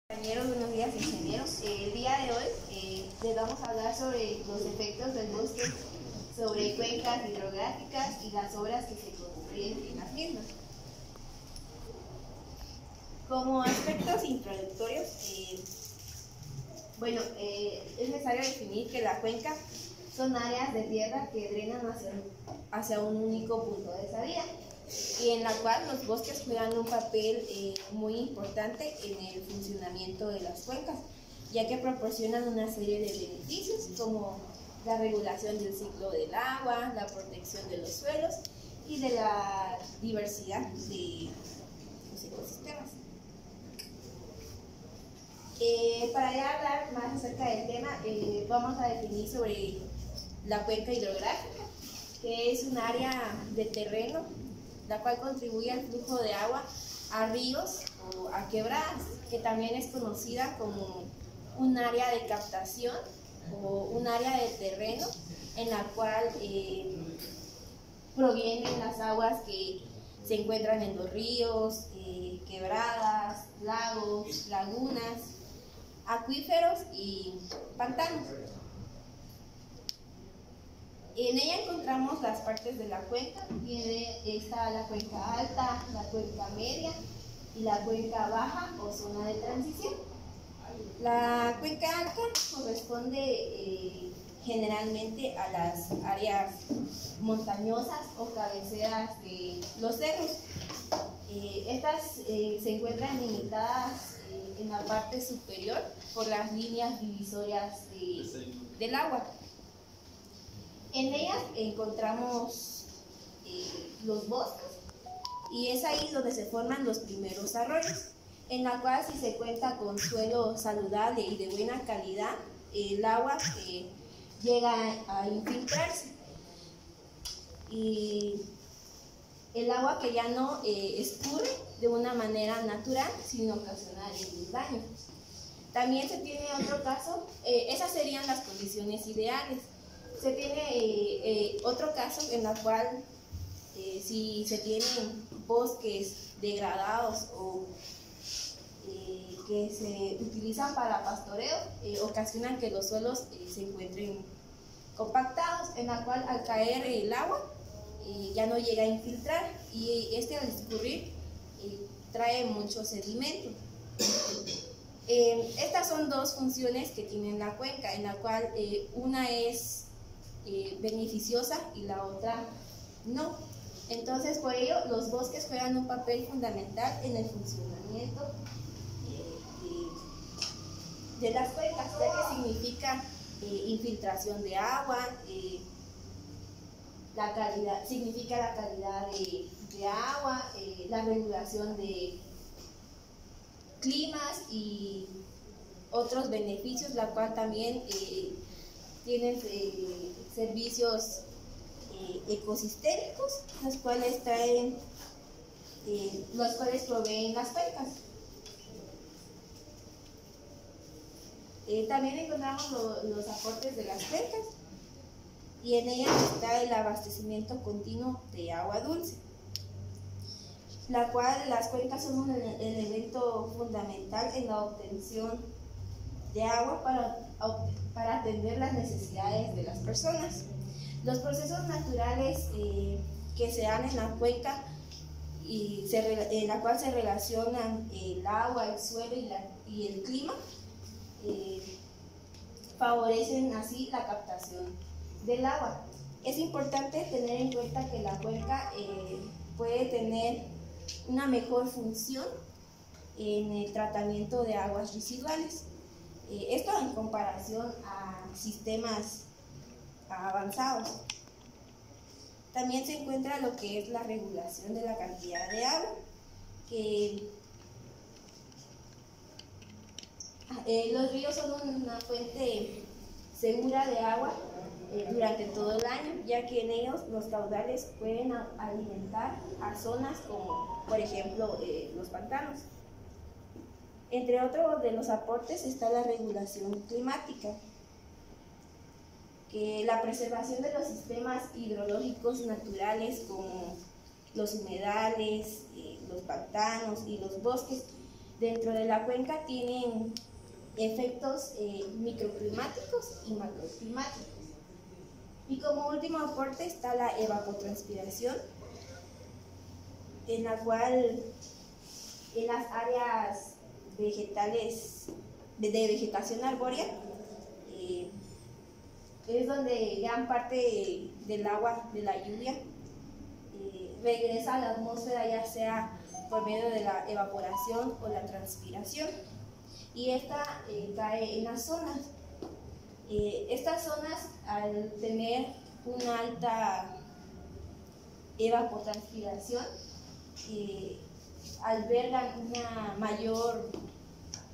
Compañeros, buenos días ingenieros. El día de hoy les vamos a hablar sobre los efectos del bosque sobre cuencas hidrográficas y las obras que se construyen en las mismas. Como aspectos introductorios, es necesario definir que la cuenca son áreas de tierra que drenan hacia un único punto de salida y en la cual los bosques juegan un papel muy importante en el funcionamiento de las cuencas, ya que proporcionan una serie de beneficios como la regulación del ciclo del agua, la protección de los suelos y de la diversidad de los ecosistemas. Para ya hablar más acerca del tema, vamos a definir sobre la cuenca hidrográfica, que es un área de terreno la cual contribuye al flujo de agua a ríos o a quebradas, que también es conocida como un área de captación o un área de terreno en la cual provienen las aguas que se encuentran en los ríos, quebradas, lagos, lagunas, acuíferos y pantanos. En ella encontramos las partes de la cuenca. Está la cuenca alta, la cuenca media y la cuenca baja o zona de transición. La cuenca alta corresponde generalmente a las áreas montañosas o cabeceras de los cerros. Estas se encuentran limitadas en la parte superior por las líneas divisorias del agua. En ellas encontramos los bosques y es ahí donde se forman los primeros arroyos, en la cual si se cuenta con suelo saludable y de buena calidad, el agua llega a infiltrarse y el agua que ya no escurre de una manera natural sin ocasionar ningún daño. También se tiene otro caso, esas serían las condiciones ideales. Se tiene otro caso en el cual si se tienen bosques degradados o que se utilizan para pastoreo, ocasionan que los suelos se encuentren compactados, en la cual al caer el agua ya no llega a infiltrar y al escurrir trae mucho sedimento. Estas son dos funciones que tiene la cuenca, en la cual una es beneficiosa y la otra no. Entonces, por ello, los bosques juegan un papel fundamental en el funcionamiento de las cuencas, ya que significa infiltración de agua, significa la calidad de agua, la regulación de climas y otros beneficios, la cual también tienen servicios ecosistémicos, los cuales proveen las cuencas. También encontramos los aportes de las cuencas y en ellas está el abastecimiento continuo de agua dulce, la cual las cuencas son un elemento fundamental en la obtención de agua para atender las necesidades de las personas. Los procesos naturales que se dan en la cuenca en la cual se relacionan el agua, el suelo y el clima, favorecen así la captación del agua. Es importante tener en cuenta que la cuenca puede tener una mejor función en el tratamiento de aguas residuales. Esto en comparación a sistemas avanzados. También se encuentra lo que es la regulación de la cantidad de agua, que los ríos son una fuente segura de agua durante todo el año, ya que en ellos los caudales pueden alimentar a zonas como, por ejemplo, los pantanos. Entre otros de los aportes está la regulación climática, que la preservación de los sistemas hidrológicos naturales como los humedales, los pantanos y los bosques dentro de la cuenca tienen efectos microclimáticos y macroclimáticos. Y como último aporte está la evapotranspiración, en la cual en las áreas vegetales de vegetación arbórea es donde gran parte del agua de la lluvia regresa a la atmósfera, ya sea por medio de la evaporación o la transpiración, y esta cae en las zonas. Estas zonas, al tener una alta evapotranspiración, albergan una mayor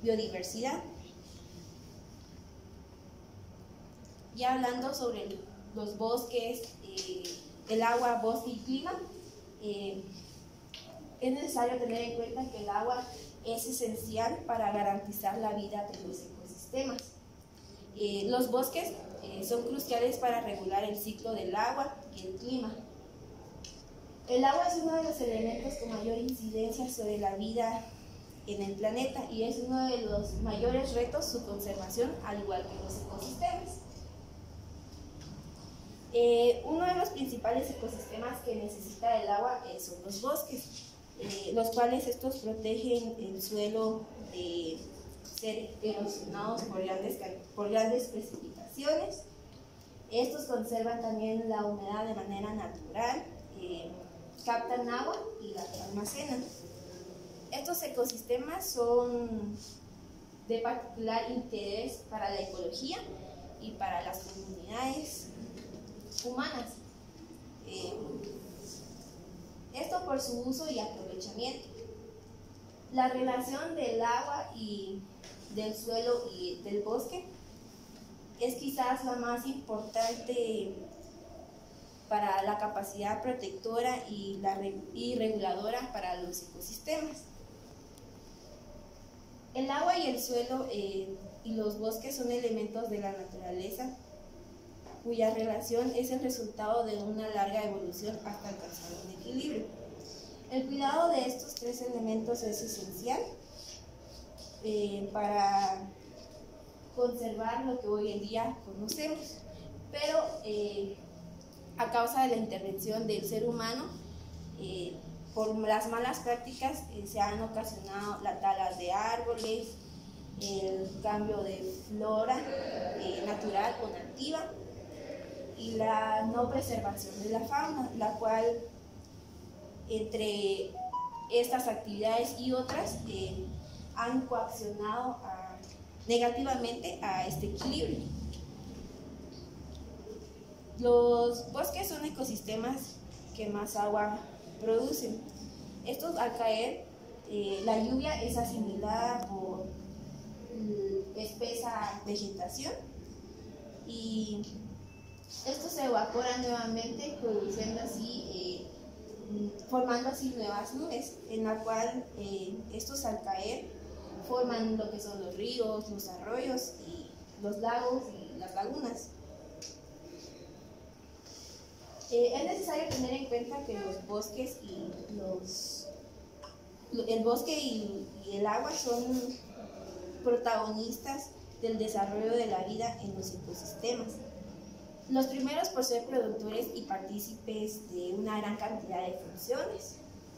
biodiversidad. Ya hablando sobre los bosques, el agua, bosque y clima, es necesario tener en cuenta que el agua es esencial para garantizar la vida de los ecosistemas. Los bosques son cruciales para regular el ciclo del agua y el clima. El agua es uno de los elementos con mayor incidencia sobre la vida en el planeta y es uno de los mayores retos su conservación, al igual que los ecosistemas. Uno de los principales ecosistemas que necesita el agua son los bosques, los cuales estos protegen el suelo de ser erosionados por grandes precipitaciones. Estos conservan también la humedad de manera natural, captan agua y la almacenan. Estos ecosistemas son de particular interés para la ecología y para las comunidades humanas. Esto por su uso y aprovechamiento. La relación del agua y del suelo y del bosque es quizás la más importante para la capacidad protectora y reguladora para los ecosistemas. El agua y el suelo y los bosques son elementos de la naturaleza cuya relación es el resultado de una larga evolución hasta alcanzar un equilibrio. El cuidado de estos tres elementos es esencial para conservar lo que hoy en día conocemos, pero a causa de la intervención del ser humano, por las malas prácticas se han ocasionado la tala de árboles, el cambio de flora natural o nativa y la no preservación de la fauna, la cual entre estas actividades y otras han coaccionado negativamente a este equilibrio. Los bosques son ecosistemas que más agua producen. Estos, al caer, la lluvia es asimilada por espesa vegetación y esto se evapora nuevamente, produciendo así, formando así nuevas nubes, en la cual estos al caer forman lo que son los ríos, los arroyos, y los lagos y las lagunas. Es necesario tener en cuenta que los bosques y el bosque y el agua son protagonistas del desarrollo de la vida en los ecosistemas. Los primeros por ser productores y partícipes de una gran cantidad de funciones,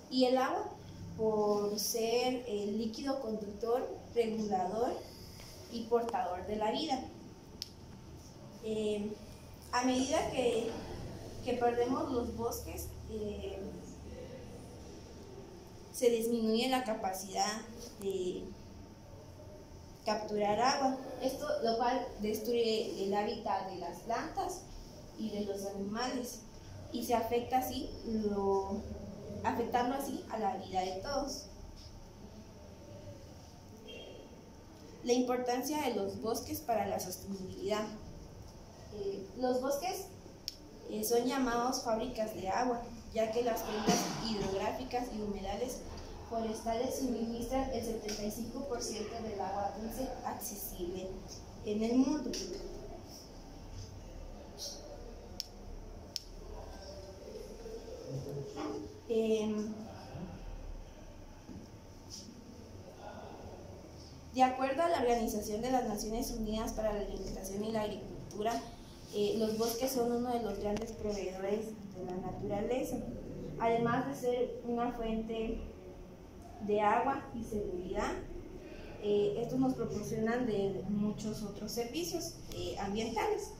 y el agua por ser el líquido conductor, regulador y portador de la vida. A medida que perdemos los bosques, se disminuye la capacidad de capturar agua, esto lo cual destruye el hábitat de las plantas y de los animales y se afecta así afectando así a la vida de todos. La importancia de los bosques para la sostenibilidad. Los bosques son llamados fábricas de agua, ya que las cuencas hidrográficas y humedales forestales suministran el 75% del agua dulce accesible en el mundo. De acuerdo a la Organización de las Naciones Unidas para la Alimentación y la Agricultura, los bosques son uno de los grandes proveedores de la naturaleza, además de ser una fuente de agua y seguridad. Estos nos proporcionan de muchos otros servicios ambientales.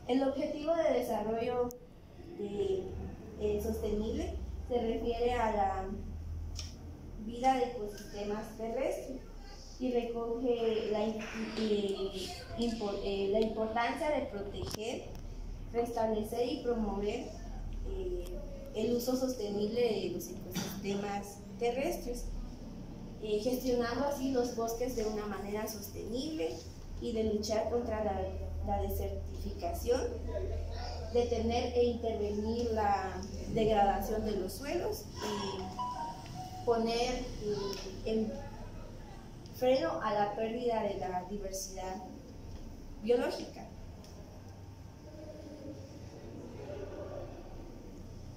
El objetivo de desarrollo sostenible se refiere a la vida de ecosistemas terrestres y recoge la importancia de proteger, restablecer y promover el uso sostenible de los ecosistemas terrestres, gestionando así los bosques de una manera sostenible y de luchar contra la desertificación, detener e intervenir la degradación de los suelos y poner en freno a la pérdida de la diversidad biológica.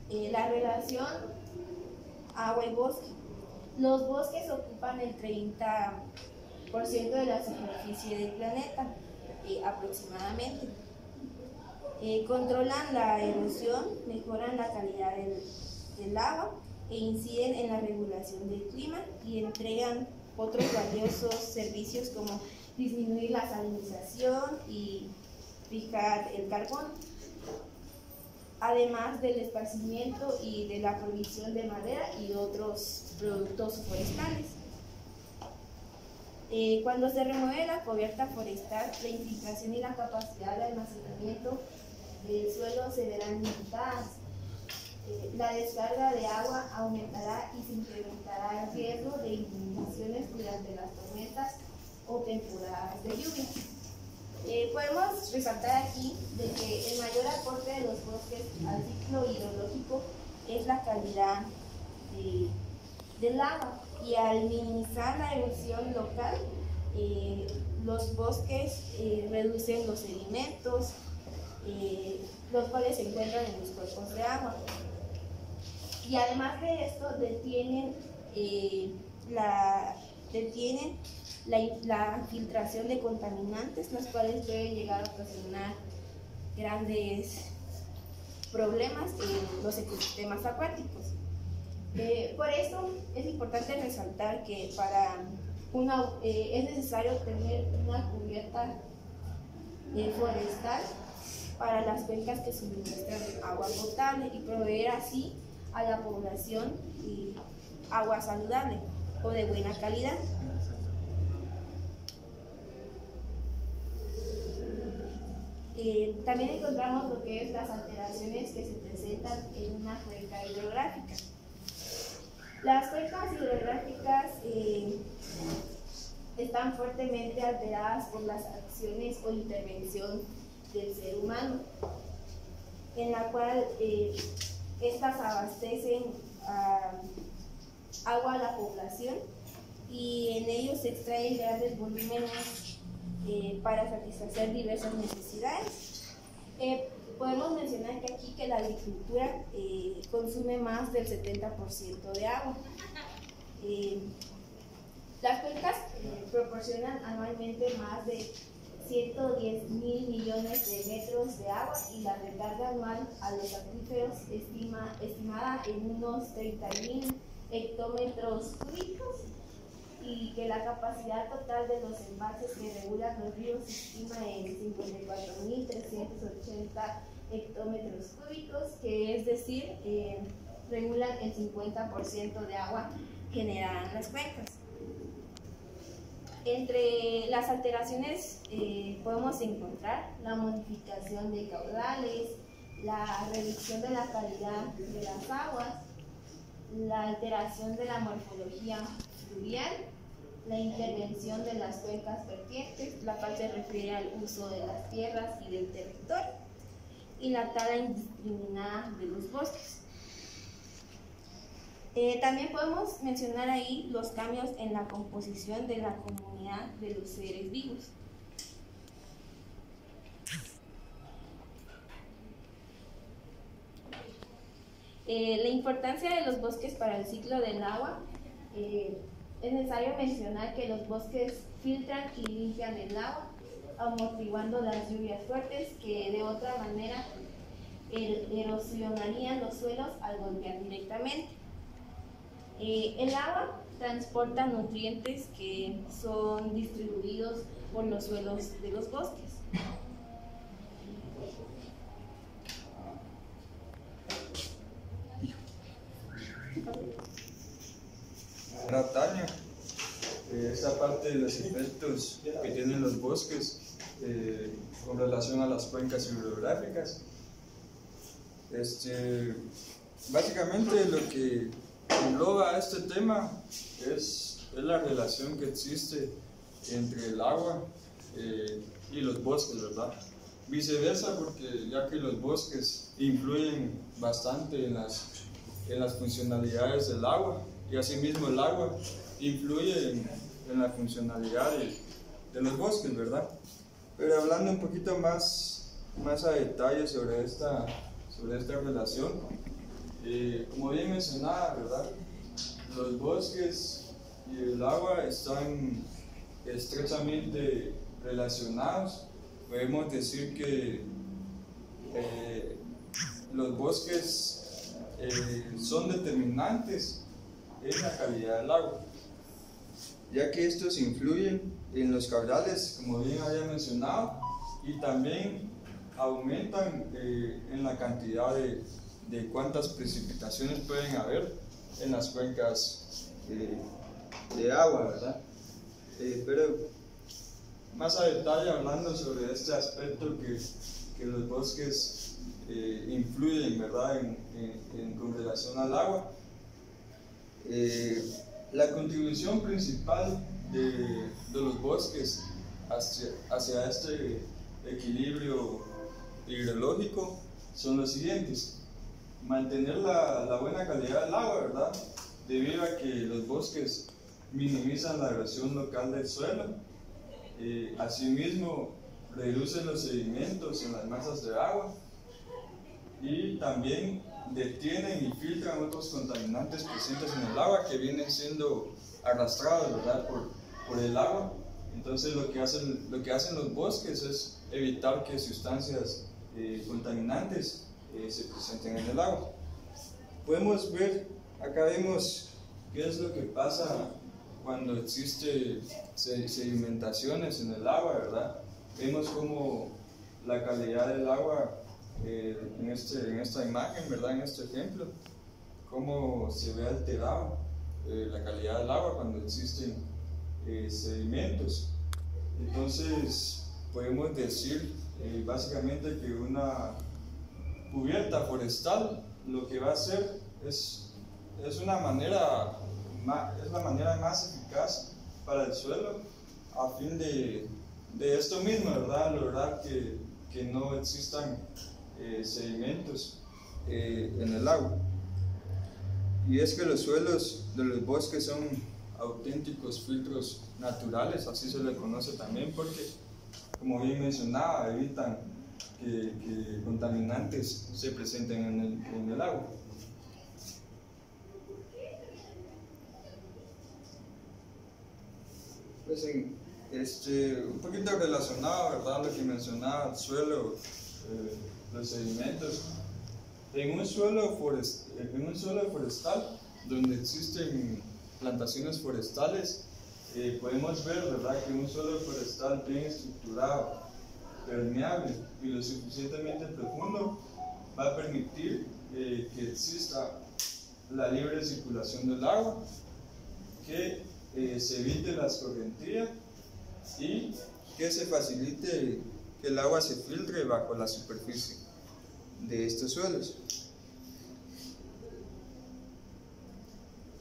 La relación agua y bosque. Los bosques ocupan el 30% de la superficie del planeta, aproximadamente. Controlan la erosión, mejoran la calidad del agua e inciden en la regulación del clima y entregan otros valiosos servicios como disminuir la salinización y fijar el carbono, además del esparcimiento y de la provisión de madera y otros productos forestales. Cuando se remueve la cubierta forestal, la infiltración y la capacidad de almacenamiento del suelo se verán limitadas. La descarga de agua aumentará y se incrementará el riesgo de inundaciones durante las tormentas o temporadas de lluvia. Podemos resaltar aquí de que el mayor aporte de los bosques al ciclo hidrológico es la calidad del agua, y al minimizar la erosión local, los bosques reducen los sedimentos, los cuales se encuentran en los cuerpos de agua. Y además de esto, detienen la filtración de contaminantes, los cuales pueden llegar a ocasionar grandes problemas en los ecosistemas acuáticos. Por eso es importante resaltar que es necesario tener una cubierta forestal para las cuencas que suministran agua potable y proveer así a la población agua saludable o de buena calidad. También encontramos lo que es las alteraciones que se presentan en una cuenca hidrográfica. Las cuencas hidrográficas están fuertemente alteradas por las acciones o intervención del ser humano, en la cual estas abastecen agua a la población y en ellos se extraen grandes volúmenes para satisfacer diversas necesidades. Podemos mencionar que aquí la agricultura consume más del 70% de agua. Las cuencas proporcionan anualmente más de 110.000 millones de metros de agua y la recarga anual a los acuíferos estimada en unos 30.000 hectómetros cúbicos, y que la capacidad total de los embalses que regulan los ríos se estima en 54.380 hectómetros cúbicos, que es decir, regulan el 50% de agua generada en las cuencas. Entre las alteraciones podemos encontrar la modificación de caudales, la reducción de la calidad de las aguas, la alteración de la morfología fluvial, la intervención de las cuencas vertientes, la cual se refiere al uso de las tierras y del territorio, y la tala indiscriminada de los bosques. También podemos mencionar ahí los cambios en la composición de la comunidad de los seres vivos. La importancia de los bosques para el ciclo del agua Es necesario mencionar que los bosques filtran y limpian el agua, amortiguando las lluvias fuertes que de otra manera erosionarían los suelos al golpear directamente. El agua transporta nutrientes que son distribuidos por los suelos de los bosques. Natalia, esta parte de los efectos que tienen los bosques con relación a las cuencas hidrográficas. Básicamente lo que engloba este tema es la relación que existe entre el agua y los bosques, ¿verdad? Viceversa, porque ya que los bosques influyen bastante en las funcionalidades del agua, y asimismo el agua influye en la funcionalidad de los bosques, ¿verdad? Pero hablando un poquito más a detalle sobre esta relación, como bien mencionaba, ¿verdad? Los bosques y el agua están estrechamente relacionados. Podemos decir que los bosques son determinantes en la calidad del agua, ya que estos influyen en los caudales, como bien había mencionado, y también aumentan en la cantidad de cuántas precipitaciones pueden haber en las cuencas de agua, ¿verdad? Pero más a detalle, hablando sobre este aspecto que los bosques influyen, ¿verdad? Con relación al agua, la contribución principal de los bosques hacia este equilibrio hidrológico son los siguientes: mantener la buena calidad del agua, ¿verdad? Debido a que los bosques minimizan la erosión local del suelo, asimismo reducen los sedimentos en las masas de agua y también detienen y filtran otros contaminantes presentes en el agua que vienen siendo arrastrados, ¿verdad? por el agua. Entonces lo que hacen los bosques es evitar que sustancias contaminantes se presenten en el agua. Podemos ver, acá vemos qué es lo que pasa cuando existe sedimentaciones en el agua, ¿verdad? Vemos como la calidad del agua en esta imagen, ¿verdad? En este ejemplo, cómo se ve alterado la calidad del agua cuando existen sedimentos. Entonces podemos decir básicamente que una cubierta forestal lo que va a hacer es la manera más eficaz para el suelo a fin de esto mismo, ¿verdad? Lograr que no existan sedimentos en el agua. Y es que los suelos de los bosques son auténticos filtros naturales, así se le conoce también, porque, como bien mencionaba, evitan que contaminantes se presenten en el agua. Pues un poquito relacionado, ¿verdad?, lo que mencionaba, el suelo, los sedimentos. En un suelo forestal, donde existen plantaciones forestales, podemos ver, ¿verdad?, que un suelo forestal bien estructurado, permeable y lo suficientemente profundo va a permitir que exista la libre circulación del agua, que se evite la escorrentía y que se facilite que el agua se filtre bajo la superficie de estos suelos.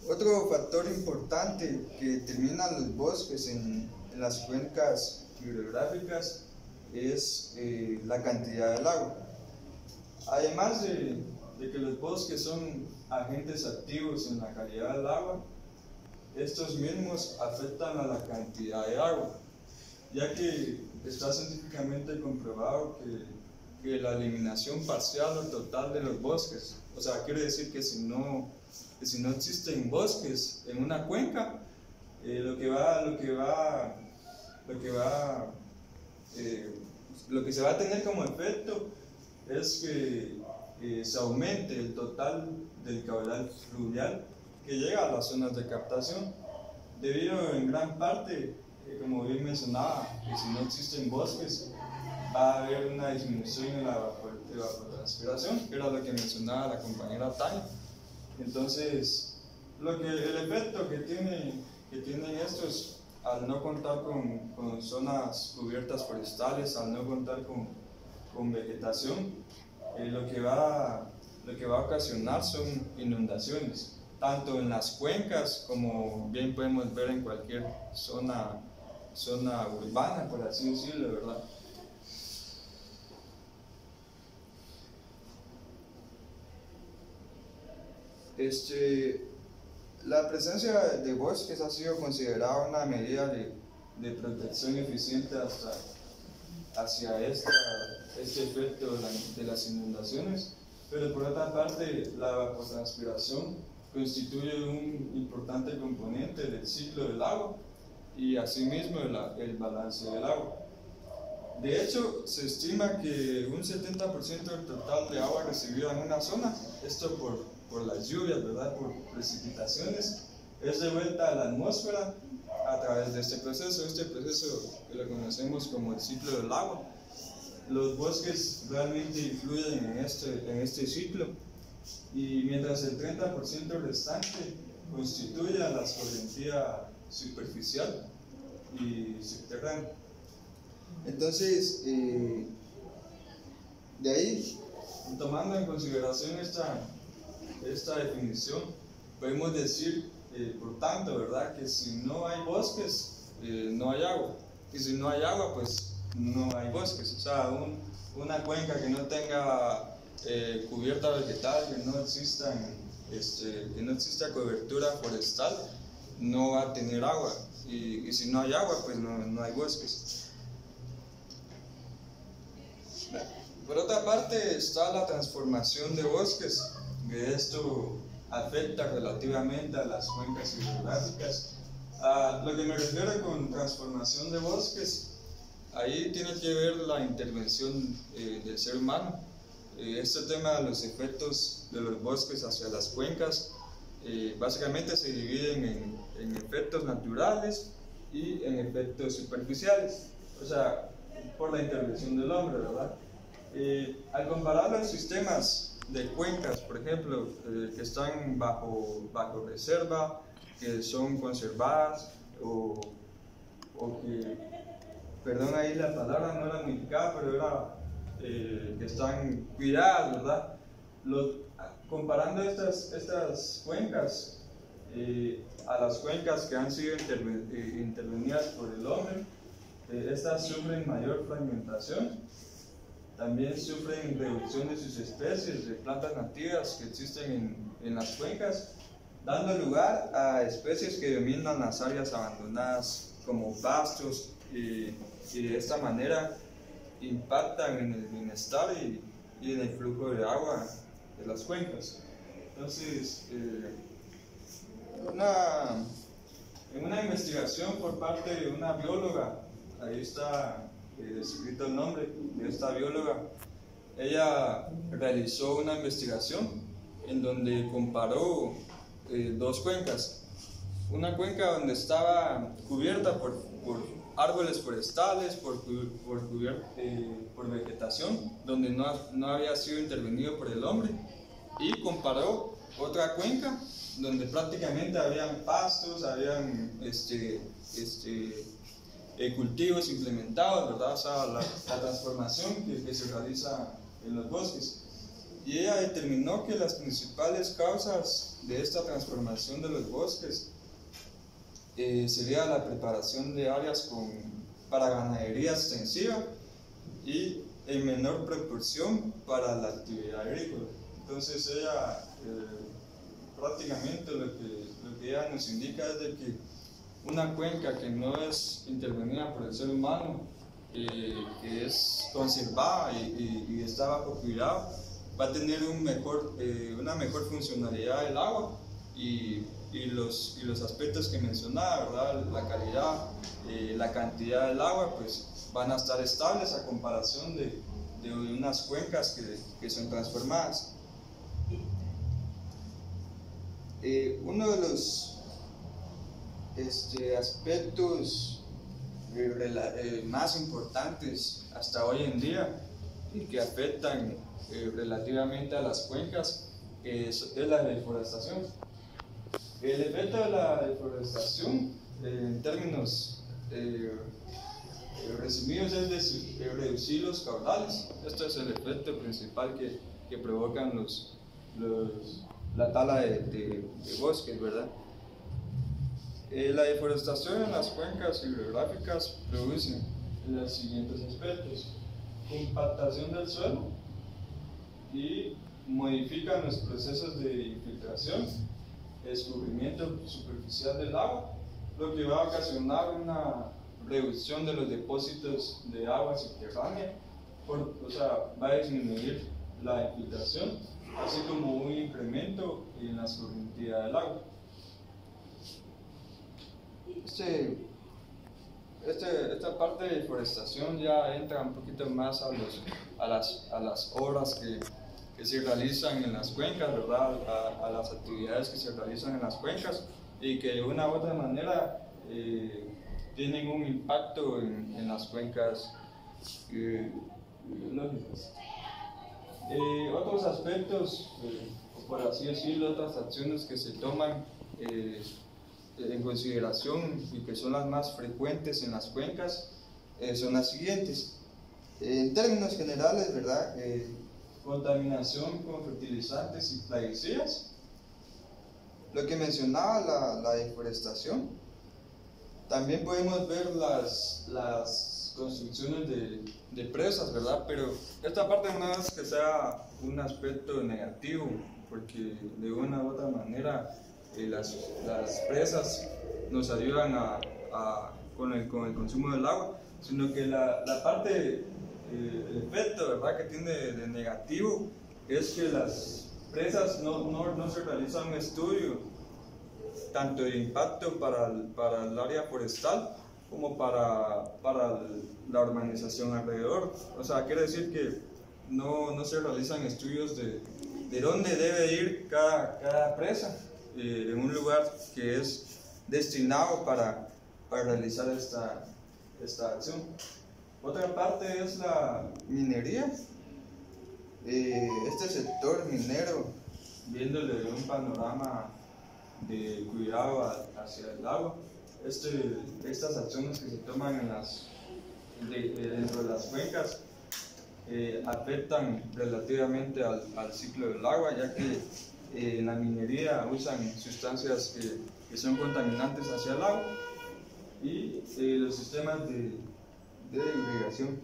Otro factor importante que determina los bosques en las cuencas hidrográficas es la cantidad del agua. Además de que los bosques son agentes activos en la calidad del agua, estos mismos afectan a la cantidad de agua, ya que está científicamente comprobado que la eliminación parcial o total de los bosques, o sea, quiere decir que si no existen bosques en una cuenca, Lo que se va a tener como efecto es que se aumente el total del caudal fluvial que llega a las zonas de captación, debido en gran parte, como bien mencionaba, que si no existen bosques va a haber una disminución en la evapotranspiración, que era lo que mencionaba la compañera Tania. Entonces, el efecto que tienen estos, al no contar con zonas cubiertas forestales, al no contar con vegetación, lo que va a ocasionar son inundaciones, tanto en las cuencas como bien podemos ver en cualquier zona urbana, por así decirlo, ¿verdad? La presencia de bosques ha sido considerada una medida de protección eficiente hacia este efecto de las inundaciones, pero por otra parte la evapotranspiración constituye un importante componente del ciclo del agua y asimismo el balance del agua. De hecho, se estima que un 70% del total de agua recibida en una zona, esto por las lluvias, ¿verdad?, por precipitaciones, es devuelta a la atmósfera a través de este proceso que lo conocemos como el ciclo del agua. Los bosques realmente influyen en este ciclo, y mientras el 30% restante constituye a la escorrentía superficial y subterránea. Entonces, de ahí, tomando en consideración esta definición, podemos decir, por tanto, ¿verdad?, que si no hay bosques, no hay agua, y si no hay agua, pues no hay bosques. O sea, una cuenca que no tenga cubierta vegetal, que no exista cobertura forestal, no va a tener agua, y si no hay agua, pues no hay bosques. Por otra parte está la transformación de bosques, que esto afecta relativamente a las cuencas hidrográficas. A lo que me refiero con transformación de bosques, ahí tiene que ver la intervención del ser humano. Este tema de los efectos de los bosques hacia las cuencas básicamente se dividen en efectos naturales y en efectos superficiales, o sea, por la intervención del hombre, ¿verdad? Al comparar los sistemas de cuencas, por ejemplo, que están bajo reserva, que son conservadas o que, perdón ahí la palabra no era indicada, pero era que están cuidadas, ¿verdad? Comparando estas cuencas a las cuencas que han sido intervenidas por el hombre, estas sufren mayor fragmentación. También sufren reducción de sus especies de plantas nativas que existen en las cuencas, dando lugar a especies que dominan las áreas abandonadas como pastos, y de esta manera impactan en el bienestar y en el flujo de agua de las cuencas. Entonces, en una investigación por parte de una bióloga, ahí está descrito el nombre de esta bióloga, ella realizó una investigación en donde comparó dos cuencas. Una cuenca donde estaba cubierta por árboles forestales, por vegetación, donde no había sido intervenido por el hombre, y comparó otra cuenca donde prácticamente habían pastos, habían cultivos implementados, ¿verdad? O sea, la transformación que se realiza en los bosques. Y ella determinó que las principales causas de esta transformación de los bosques sería la preparación de áreas para ganadería extensiva y en menor proporción para la actividad agrícola. Entonces ella prácticamente lo que ella nos indica es de que una cuenca que no es intervenida por el ser humano, que es conservada y está bajo cuidado, va a tener una mejor funcionalidad del agua y y los aspectos que mencionaba, ¿verdad? La calidad, la cantidad del agua, pues van a estar estables a comparación de unas cuencas que son transformadas. Uno de los aspectos más importantes hasta hoy en día y que afectan relativamente a las cuencas es la deforestación. El efecto de la deforestación, en términos resumidos, es reducir los caudales. Esto es el efecto principal que provocan la tala de bosques, ¿verdad? La deforestación en las cuencas hidrográficas produce los siguientes aspectos: compactación del suelo y modifican los procesos de infiltración, escurrimiento superficial del agua, lo que va a ocasionar una reducción de los depósitos de agua subterránea, o sea, va a disminuir la infiltración, así como un incremento en la escurrimiento del agua. Esta parte de deforestación ya entra un poquito más a las obras que se realizan en las cuencas, ¿verdad? A las actividades que se realizan en las cuencas y que de una u otra manera tienen un impacto en las cuencas biológicas. Otros aspectos, o por así decirlo, otras acciones que se toman en consideración y que son las más frecuentes en las cuencas son las siguientes. En términos generales, ¿verdad? Contaminación con fertilizantes y plaguicidas. Lo que mencionaba la deforestación. También podemos ver las construcciones de presas, ¿verdad? Pero esta parte no es que sea un aspecto negativo, porque de una u otra manera las presas nos ayudan con el consumo del agua, sino que la parte, el efecto, ¿verdad?, que tiene de negativo es que las presas no se realiza un estudio tanto de impacto para el área forestal como para la urbanización alrededor. O sea, quiere decir que no se realizan estudios de dónde debe ir cada presa en un lugar que es destinado para realizar esta acción. Otra parte es la minería. Este sector minero, viéndole de un panorama de cuidado hacia el agua, estas acciones que se toman dentro de las cuencas afectan relativamente al ciclo del agua, ya que en la minería usan sustancias que son contaminantes hacia el agua y los sistemas de irrigación.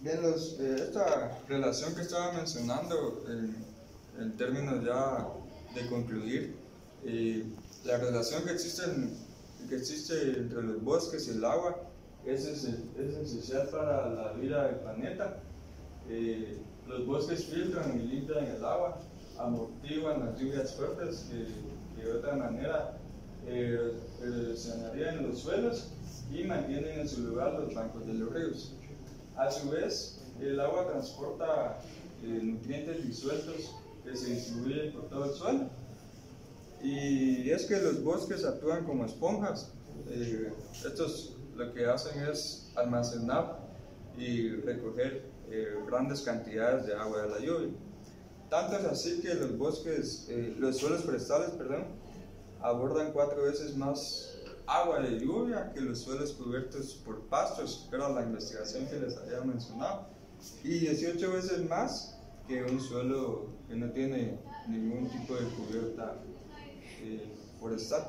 Bien, esta relación que estaba mencionando en términos ya de concluir, la relación que existe entre los bosques y el agua es esencial para la vida del planeta. Los bosques filtran y limpian el agua, amortiguan las lluvias fuertes que de otra manera erosionarían los suelos y mantienen en su lugar los bancos de los ríos. A su vez, el agua transporta nutrientes disueltos que se distribuyen por todo el suelo. Y es que los bosques actúan como esponjas. Estos lo que hacen es almacenar y recoger grandes cantidades de agua de la lluvia. Tanto es así que los suelos forestales, abordan 4 veces más agua de lluvia que los suelos cubiertos por pastos, que era la investigación que les había mencionado, y 18 veces más que un suelo que no tiene ningún tipo de cubierta forestal.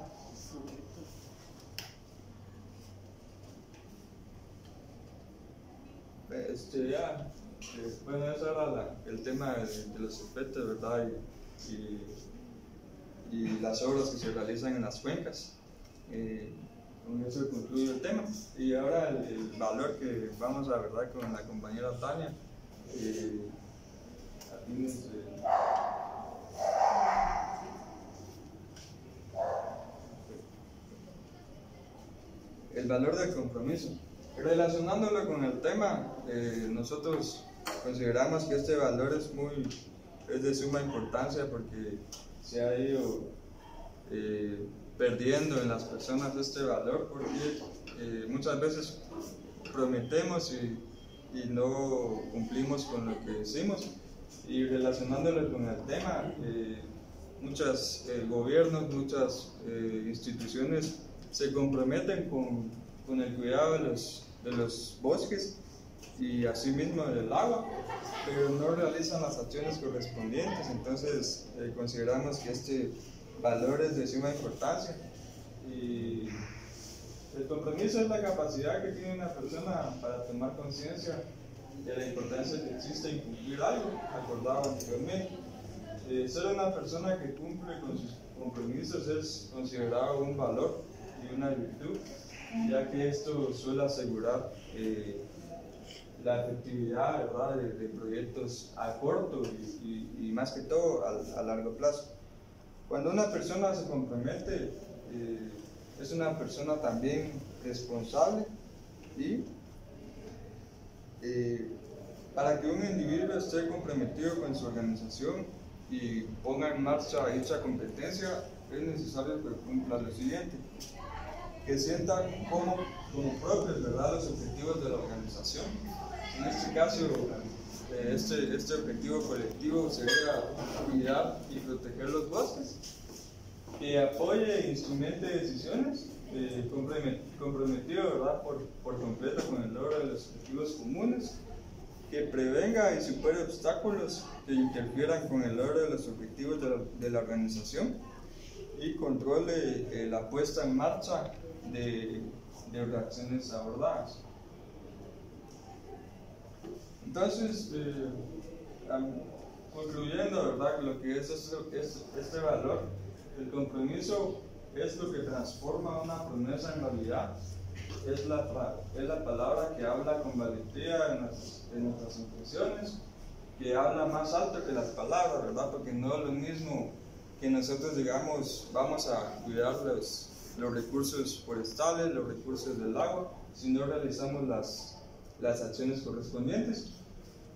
Bueno, eso era el tema de los efectos, ¿verdad? Y las obras que se realizan en las cuencas. Con eso concluyo el tema. Y ahora el valor que vamos a ver con la compañera Tania. A ti. Imagínense. El valor del compromiso. Relacionándolo con el tema, nosotros consideramos que este valor es de suma importancia porque se ha ido perdiendo en las personas este valor, porque muchas veces prometemos y no cumplimos con lo que decimos. Y relacionándolo con el tema, muchos gobiernos, muchas instituciones se comprometen con el cuidado de los bosques y asimismo del agua, pero no realizan las acciones correspondientes. Entonces consideramos que este valor es de suma importancia. Y el compromiso es la capacidad que tiene una persona para tomar conciencia de la importancia que existe en cumplir algo acordado anteriormente. Ser una persona que cumple con sus compromisos es considerado un valor y una virtud, ya que esto suele asegurar la efectividad, ¿verdad?, de proyectos a corto y más que todo a largo plazo. Cuando una persona se compromete, es una persona también responsable y para que un individuo esté comprometido con su organización y ponga en marcha dicha competencia, es necesario que cumpla lo siguiente: que sienta como propios, ¿verdad?, los objetivos de la organización. En este caso, este objetivo colectivo sería cuidar y proteger los bosques, que apoye e instrumente decisiones, comprometido, ¿verdad?, por completo con el logro de los objetivos comunes, que prevenga y supere obstáculos que interfieran con el logro de los objetivos de la organización y controle la puesta en marcha de acciones abordadas. Entonces, concluyendo, ¿verdad?, lo que es este valor, el compromiso es lo que transforma una promesa en realidad, es la palabra que habla con valentía en nuestras intenciones, que habla más alto que las palabras, ¿verdad?, porque no es lo mismo que nosotros digamos vamos a cuidar los recursos forestales, los recursos del agua, si no realizamos las acciones correspondientes.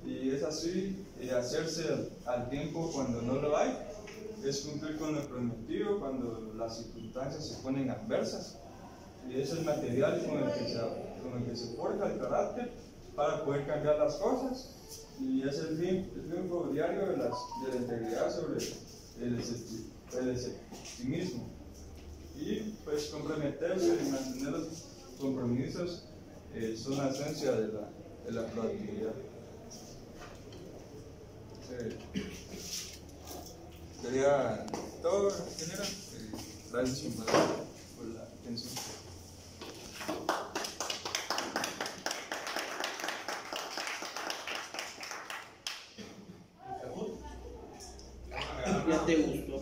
Y es así, hacerse al tiempo cuando no lo hay, es cumplir con lo prometido cuando las circunstancias se ponen adversas, y es el material con el que se forja el carácter para poder cambiar las cosas, y es el triunfo diario de la integridad sobre el escepticismo. Y pues comprometerse y mantener los compromisos son la esencia de la proactividad. Sería todo, ingeniero. Gracias por la atención. Ya te gustó.